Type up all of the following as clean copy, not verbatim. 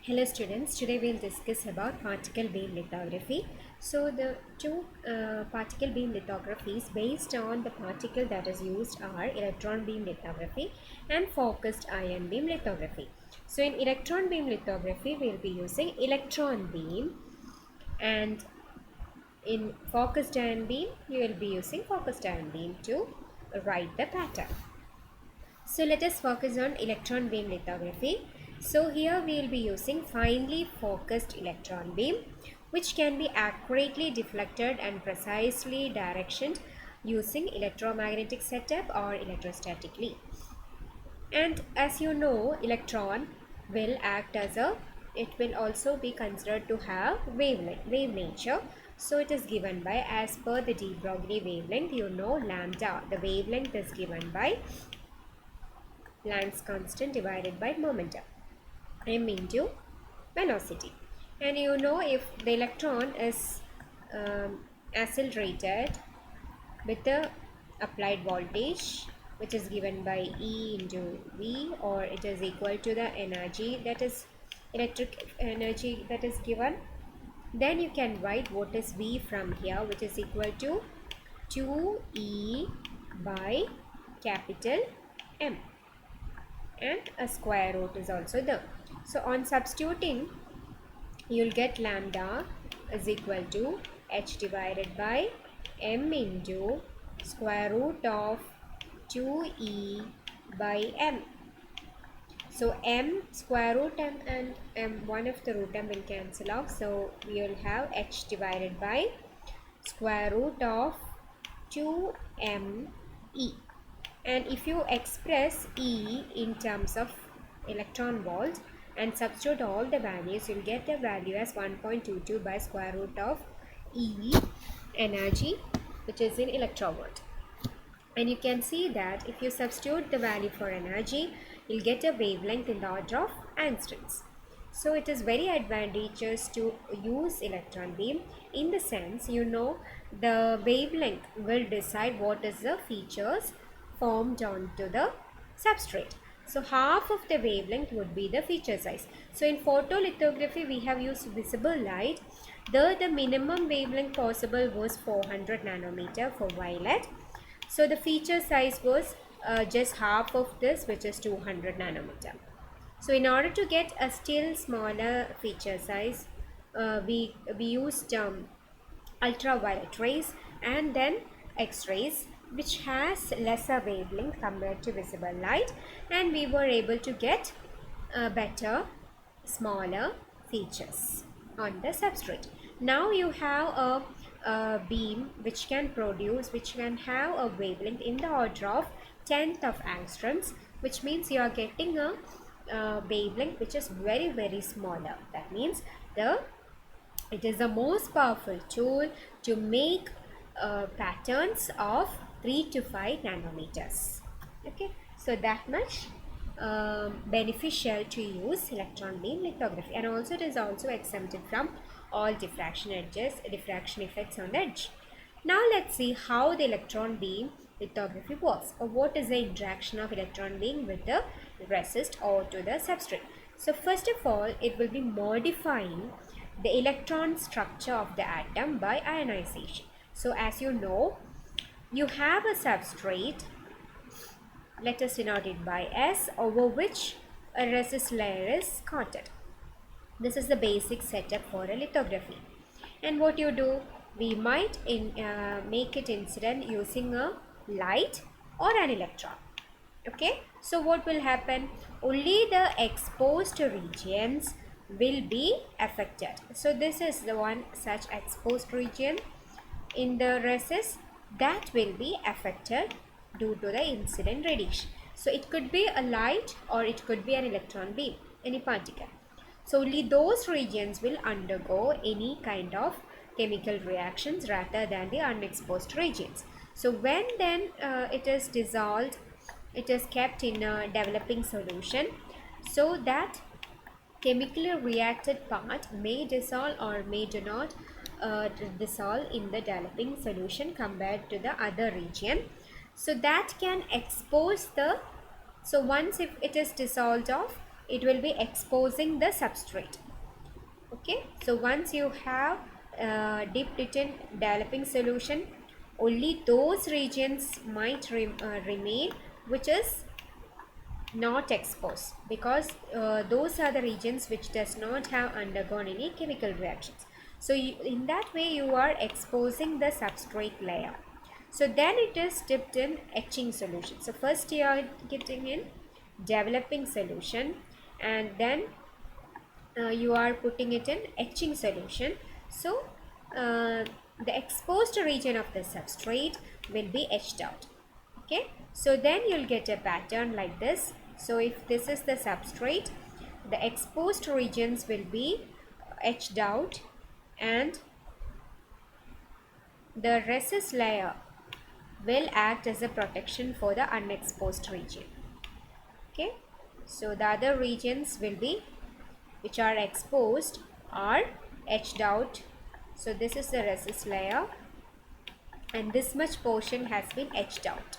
Hello students, today we'll discuss about particle beam lithography. So the two particle beam lithographies based on the particle that is used are electron beam lithography and focused ion beam lithography. So in electron beam lithography we'll be using electron beam, and in focused ion beam you will be using focused ion beam to write the pattern. So let us focus on electron beam lithography. So here we will be using finely focused electron beam, which can be accurately deflected and precisely directioned using electromagnetic setup or electrostatically. And as you know, electron will act as it will also be considered to have wave nature. So it is given by, as per the de Broglie wavelength, you know, lambda, the wavelength is given by Planck's constant divided by momentum, m into velocity. And you know, if the electron is accelerated with the applied voltage, which is given by E into V, or it is equal to the energy, that is electric energy that is given, then you can write what is V from here, which is equal to 2E by capital M, and a square root is also there. So on substituting, you'll get lambda is equal to h divided by m into square root of 2e by m. So m, square root m, and m, one of the root m will cancel off, so we will have h divided by square root of 2me. And if you express E in terms of electron volt and substitute all the values, you'll get the value as 1.22 by square root of E energy, which is in electrovolt. And you can see that if you substitute the value for energy, you'll get a wavelength in the order of angstroms. So it is very advantageous to use electron beam, in the sense, you know, the wavelength will decide what is the features formed onto the substrate. So half of the wavelength would be the feature size. So in photolithography we have used visible light. There the minimum wavelength possible was 400 nanometer for violet. So the feature size was just half of this, which is 200 nanometer. So in order to get a still smaller feature size, we used ultraviolet rays and then X-rays, which has lesser wavelength compared to visible light, and we were able to get better, smaller features on the substrate. Now you have a beam which can have a wavelength in the order of 10th of angstroms, which means you are getting a wavelength which is very smaller. That means it is the most powerful tool to make patterns of 3 to 5 nanometers. Okay, so that much beneficial to use electron beam lithography, and also it is also exempted from all diffraction effects on the edge. Now let's see how the electron beam lithography works, or what is the interaction of electron beam with the resist or to the substrate. So first of all, it will be modifying the electron structure of the atom by ionization. So as you know, you have a substrate, let us denote it by S, over which a resist layer is coated. This is the basic setup for a lithography. And what you do, we might make it incident using a light or an electron. Okay, so what will happen? Only the exposed regions will be affected. So this is the one such exposed region in the resist that will be affected due to the incident radiation. So it could be a light or it could be an electron beam, any particle. So only those regions will undergo any kind of chemical reactions rather than the unexposed regions. So when then it is dissolved, it is kept in a developing solution, so that chemically reacted part may dissolve or may do not dissolve in the developing solution compared to the other region. So that can expose the, so once if it is dissolved off, it will be exposing the substrate. Okay, so once you have dipped it in developing solution, only those regions might remain which is not exposed, because those are the regions which does not have undergone any chemical reactions. So in that way you are exposing the substrate layer. So then it is dipped in etching solution. So first you are getting in developing solution, and then you are putting it in etching solution. So the exposed region of the substrate will be etched out. Okay, so then you'll get a pattern like this. So if this is the substrate, the exposed regions will be etched out, and the resist layer will act as a protection for the unexposed region. Okay, so the other regions will be, which are exposed, are etched out. So this is the resist layer, and this much portion has been etched out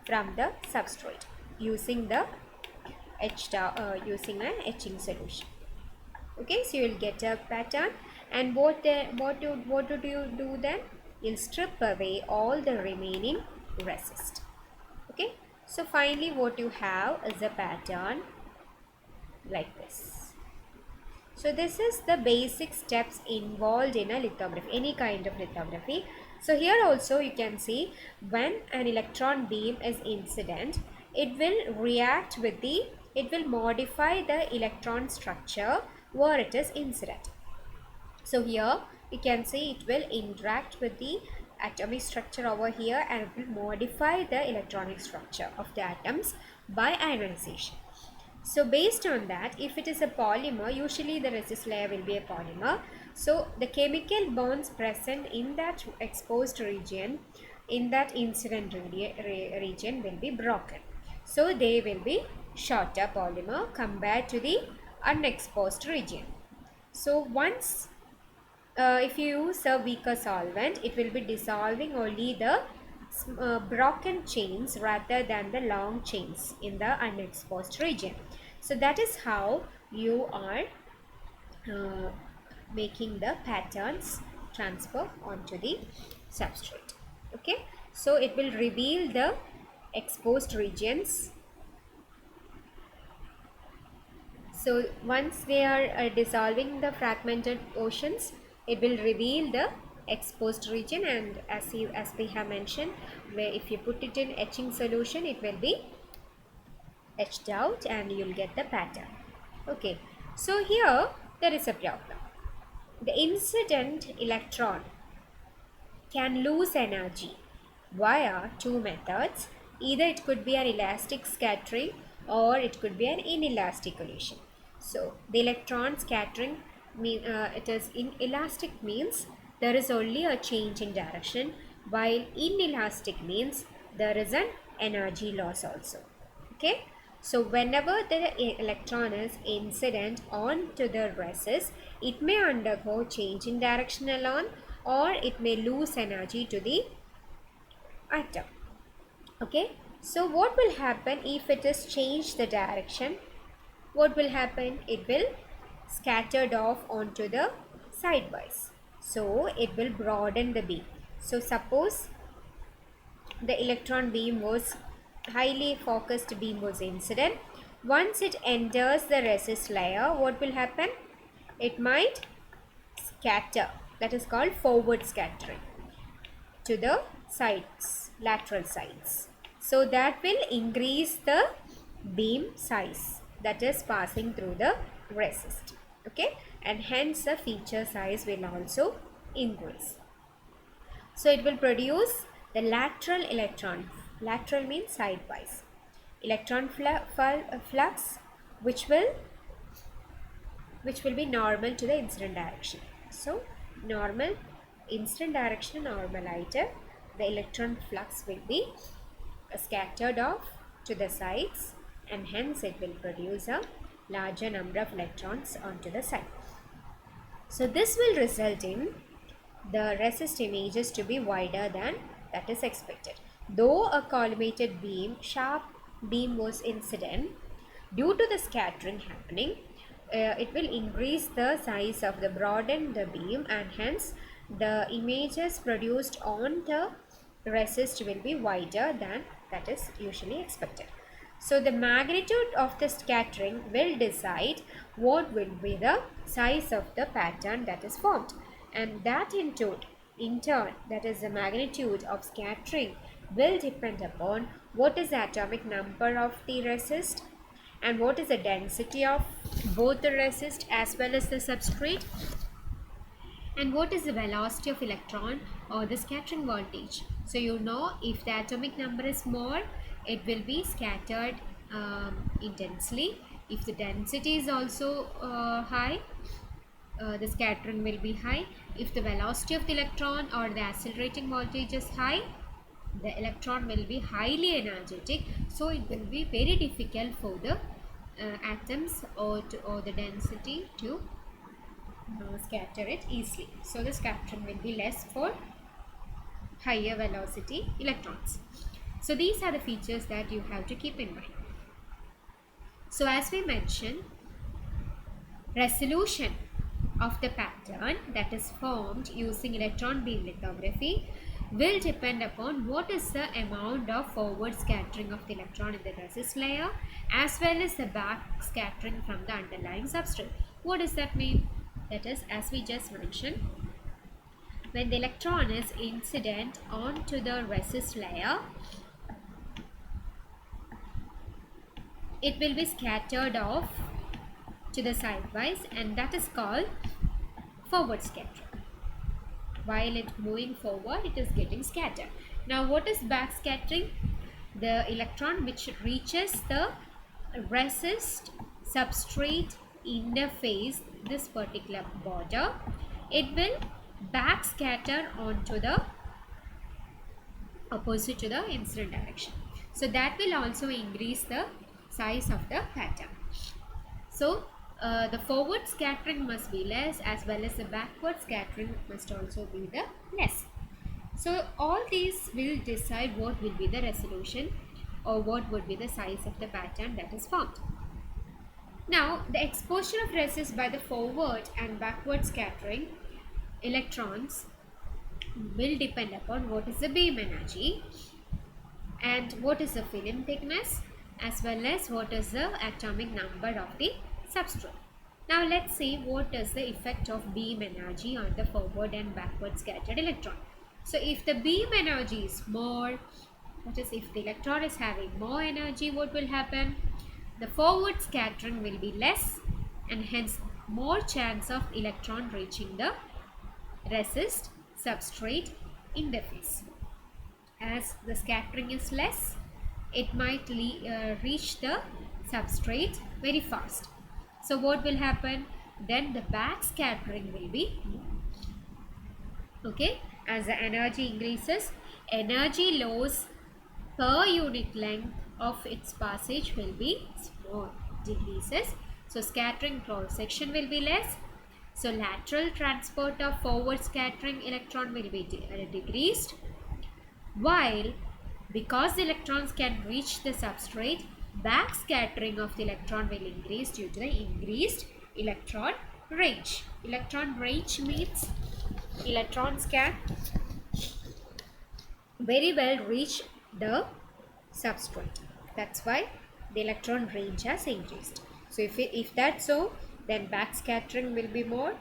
from the substrate using the using an etching solution. Okay, so you will get a pattern, and what do you do then? You'll strip away all the remaining resist. Okay, so finally what you have is a pattern like this. So this is the basic steps involved in a lithography, any kind of lithography. So here also you can see, when an electron beam is incident, it will react with the, it will modify the electron structure where it is incident. So here you can see it will interact with the atomic structure over here, and it will modify the electronic structure of the atoms by ionization. So based on that, if it is a polymer, usually the resist layer will be a polymer. So the chemical bonds present in that exposed region, in that incident region, will be broken. So they will be shorter polymer compared to the unexposed region. So once if you use a weaker solvent, it will be dissolving only the broken chains rather than the long chains in the unexposed region. So that is how you are making the patterns transfer onto the substrate. Okay, so it will reveal the exposed regions. So once they are dissolving the fragmented portions, it will reveal the exposed region, and as we have mentioned, where if you put it in etching solution, it will be etched out and you'll get the pattern. Okay, so here there is a problem. The incident electron can lose energy via two methods. Either it could be an elastic scattering or it could be an inelastic collision. So the electron scattering it is inelastic, means there is only a change in direction, while inelastic means there is an energy loss also. Okay, so whenever the electron is incident onto the resist, it may undergo change in direction alone, or it may lose energy to the atom. Okay, so what will happen if it is changed the direction? What will happen? It will scattered off onto the sidewise. So it will broaden the beam. So suppose the electron beam was highly focused beam was incident. Once it enters the resist layer, what will happen? It might scatter. That is called forward scattering to the sides, lateral sides. So that will increase the beam size that is passing through the resist. Okay, and hence the feature size will also increase. So it will produce the lateral electron. Lateral means sidewise. Electron flux which will be normal to the incident direction. So normal incident direction normalized, the electron flux will be scattered off to the sides, and hence it will produce a larger number of electrons onto the side. So this will result in the resist images to be wider than that is expected. Though a collimated beam, sharp beam was incident, Due to the scattering happening, it will increase the size of the broaden the beam, and hence the images produced on the resist will be wider than that is usually expected. So the magnitude of the scattering will decide what will be the size of the pattern that is formed, and that in turn, that is the magnitude of scattering will depend upon what is the atomic number of the resist and what is the density of both the resist as well as the substrate, and what is the velocity of electron or the scattering voltage. So you know, if the atomic number is small, it will be scattered intensely. If the density is also high, the scattering will be high. If the velocity of the electron or the accelerating voltage is high, the electron will be highly energetic, so it will be very difficult for the atoms or the density to scatter it easily. So the scattering will be less for higher velocity electrons. So these are the features that you have to keep in mind. So as we mentioned, resolution of the pattern that is formed using electron beam lithography will depend upon what is the amount of forward scattering of the electron in the resist layer as well as the back scattering from the underlying substrate. What does that mean? That is, as we just mentioned, when the electron is incident onto the resist layer, it will be scattered off to the sidewise, and that is called forward scattering. While it moving forward, it is getting scattered. Now what is back scattering? The electron which reaches the resist substrate interface, this particular border, it will back scatter onto the opposite to the incident direction. So that will also increase the size of the pattern. So the forward scattering must be less as well as the backward scattering must also be the less. So all these will decide what will be the resolution or what would be the size of the pattern that is formed. Now the exposure of resist by the forward and backward scattering electrons will depend upon what is the beam energy and what is the film thickness as well as what is the atomic number of the substrate. Now let's see what is the effect of beam energy on the forward and backward scattered electron. So if the beam energy is more, that is if the electron is having more energy, what will happen? The forward scattering will be less and hence more chance of electron reaching the resist substrate interface. As the scattering is less, it might reach the substrate very fast. So what will happen? Then the back scattering will be okay. As the energy increases, energy loss per unit length of its passage will be small, decreases. So scattering cross section will be less. So lateral transport of forward scattering electron will be decreased, while because the electrons can reach the substrate, back scattering of the electron will increase due to the increased electron range. Electron range means electrons can very well reach the substrate. That's why the electron range has increased. So if that's so, then back scattering will be more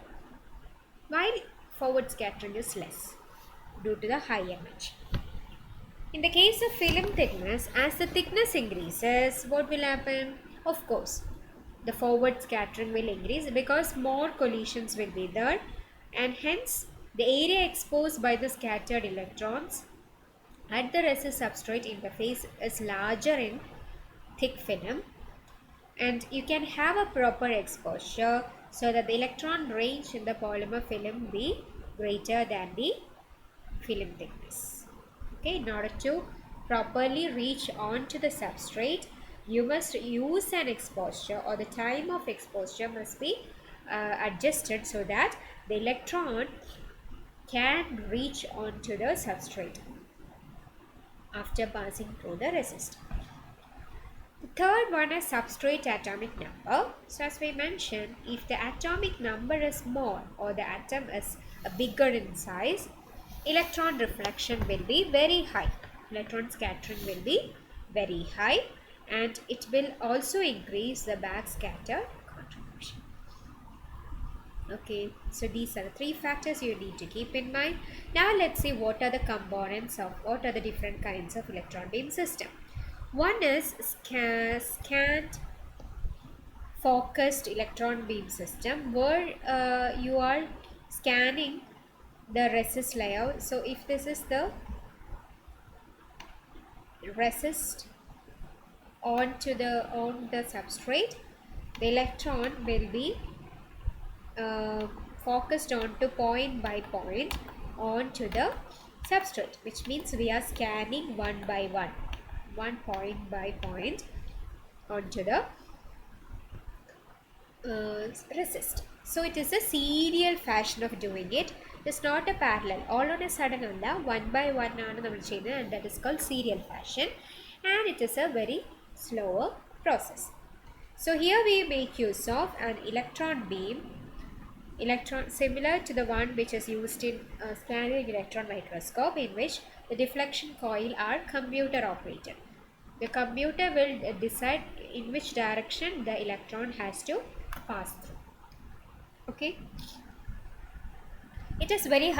while forward scattering is less due to the high energy. In the case of film thickness, as the thickness increases, what will happen? Of course, the forward scattering will increase because more collisions will be there, and hence the area exposed by the scattered electrons at the resist substrate interface is larger in thick film, and you can have a proper exposure so that the electron range in the polymer film be greater than the film thickness. Okay, in order to properly reach onto the substrate, you must use an exposure, or the time of exposure must be adjusted so that the electron can reach onto the substrate after passing through the resist. The Third one is substrate atomic number. So as we mentioned, if the atomic number is small or the atom is bigger in size, electron reflection will be very high. Electron scattering will be very high, and it will also increase the backscatter contribution. Okay, so these are the three factors you need to keep in mind. Now let's see what are the components of what are the different kinds of electron beam system. One is scant focused electron beam system, where you are scanning the resist layer. So if this is the resist on the substrate, the electron will be focused onto point by point onto the substrate, which means we are scanning one by one point by point onto the resist. So it is a serial fashion of doing it. It's not a parallel. All on a sudden one by one and that is called serial fashion, and it is a very slower process. So here we make use of an electron beam, similar to the one which is used in scanning electron microscope, in which the deflection coil are computer operated. The computer will decide in which direction the electron has to pass through. Okay, it is very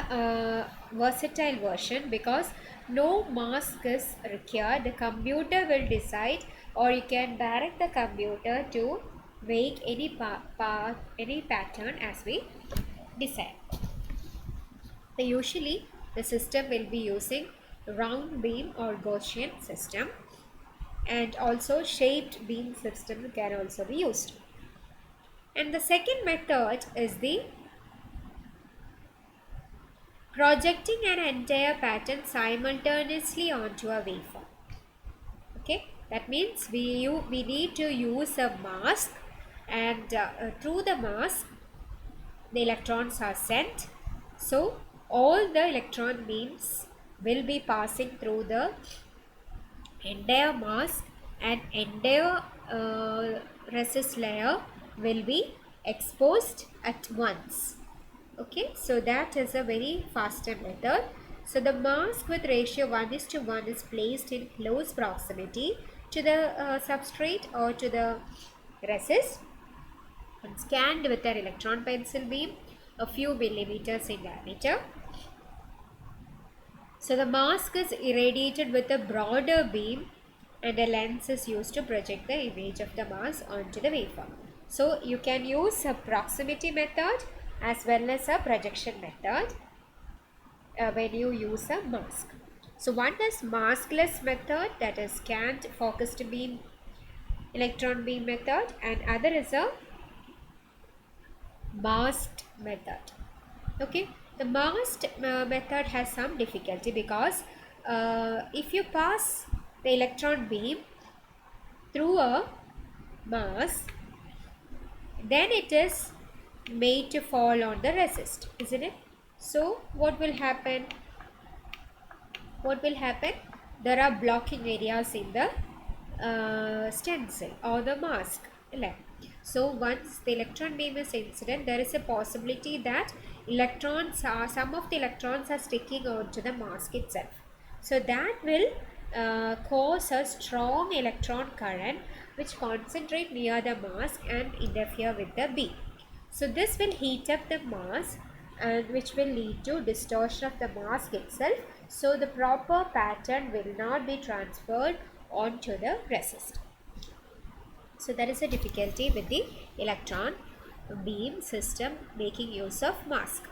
versatile version because no mask is required. The computer will decide, or you can direct the computer to make any pattern as we decide. So usually the system will be using round beam or Gaussian system, and also shaped beam system can also be used. And the second method is the projecting an entire pattern simultaneously onto a waveform. Okay, that means we need to use a mask, and through the mask the electrons are sent. So all the electron beams will be passing through the entire mask, and entire resist layer will be exposed at once. Okay, so that is a very faster method. So the mask with ratio 1:1 is placed in close proximity to the substrate or to the resist, and scanned with an electron pencil beam a few millimeters in diameter. So the mask is irradiated with a broader beam, and a lens is used to project the image of the mask onto the waveform. So you can use a proximity method as well as a projection method when you use a mask. So one is maskless method, that is scant focused beam electron beam method, and other is a masked method. Okay, the masked method has some difficulty because if you pass the electron beam through a mask, then it is made to fall on the resist, isn't it? So what will happen? There are blocking areas in the stencil or the mask. So once the electron beam is incident, there is a possibility that some of the electrons are sticking onto the mask itself. So that will cause a strong electron current which concentrate near the mask and interfere with the beam. So this will heat up the mask, and which will lead to distortion of the mask itself. So the proper pattern will not be transferred onto the resist. So that is a difficulty with the electron beam system making use of mask.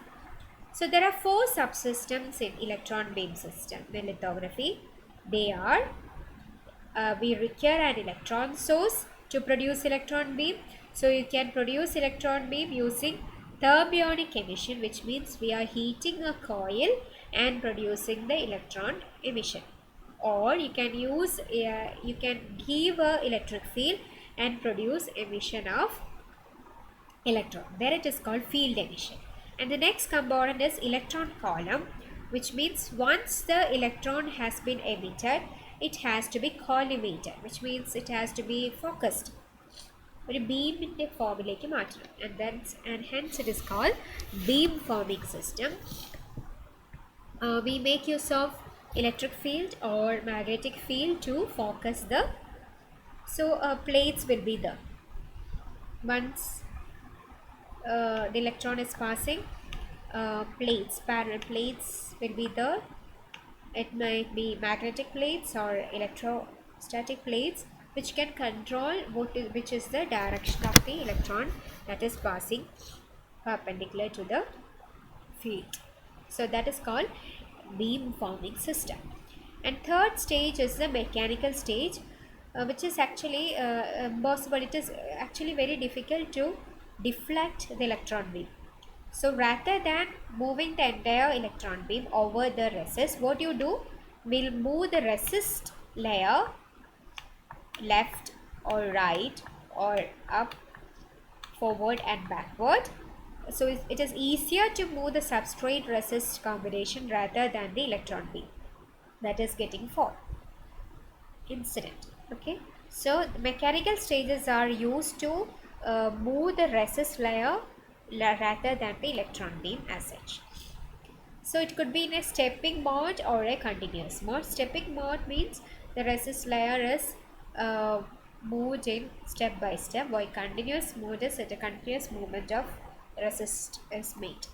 So there are 4 subsystems in electron beam system in lithography. They are we require an electron source to produce electron beam. So you can produce electron beam using thermionic emission, which means we are heating a coil and producing the electron emission. Or you can use you can give a electric field and produce emission of electron. There it is called field emission. And the next component is electron column, which means once the electron has been emitted, it has to be collimated, which means it has to be focused. ഒരു ബീമിൻ്റെ ഫോമിലേക്ക് മാറ്റണം. And hence it is called beam forming system. We make use of electric field or magnetic field to focus the, so plates will be there. Once the electron is passing, plates, parallel plates will be there. It might be magnetic plates or electrostatic plates, which can control which is the direction of the electron that is passing perpendicular to the field. So that is called beam forming system. And third stage is the mechanical stage, which is actually impossible. It is actually very difficult to deflect the electron beam. So rather than moving the entire electron beam over the resist, what you do, will move the resist layer left or right or up, forward and backward. So it is easier to move the substrate resist combination rather than the electron beam that is getting fall incident. Okay, so the mechanical stages are used to move the resist layer rather than the electron beam as such. So it could be in a stepping mode or a continuous mode. Stepping mode means the resist layer is moved in step by step, while continuous mode is at a continuous movement of resist is made.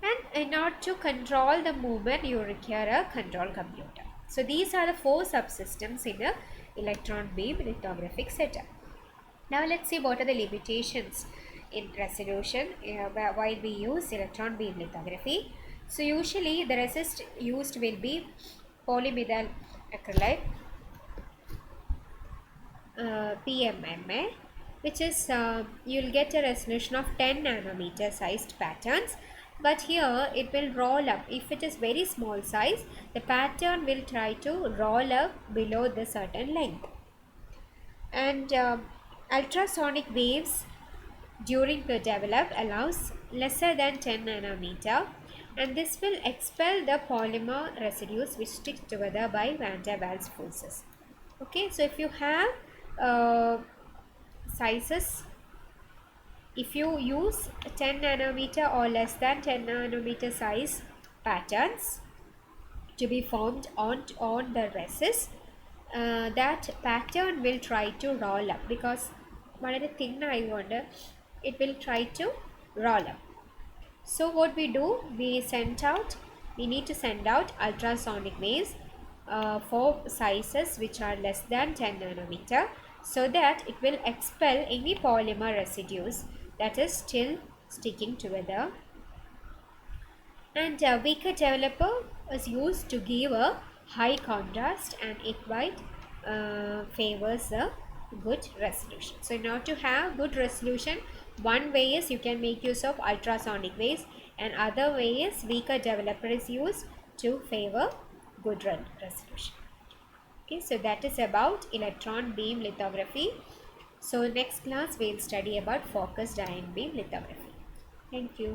And in order to control the movement, you require a control computer. So these are the 4 subsystems in the electron beam lithographic setup. Now let's see what are the limitations in resolution while we use electron beam lithography. So usually the resist used will be polymethyl acrylate, PMMA, which is you'll get a resolution of 10 nanometer sized patterns, but here it will roll up. If it is very small size, the pattern will try to roll up below the certain length. And ultrasonic waves during the develop allows lesser than 10 nanometer, and this will expel the polymer residues which stick together by van der Waals forces. Okay, so if you have sizes, if you use 10 nanometer or less than 10 nanometer size patterns to be formed on the resist, that pattern will try to roll up because വളരെ thin ആയതുകൊണ്ട് it will try to roll up. So what we do, we need to send out ultrasonic waves for sizes which are less than 10 nanometer, so that it will expel any polymer residues that is still sticking together. And weaker developer is used to give a high contrast, and it might favors a good resolution. So in order to have good resolution, one way is you can make use of ultrasonic waves, and other way is weaker developer is used to favor good resolution. Okay, so that is about electron beam lithography. So next class we will study about focused ion beam lithography. Thank you.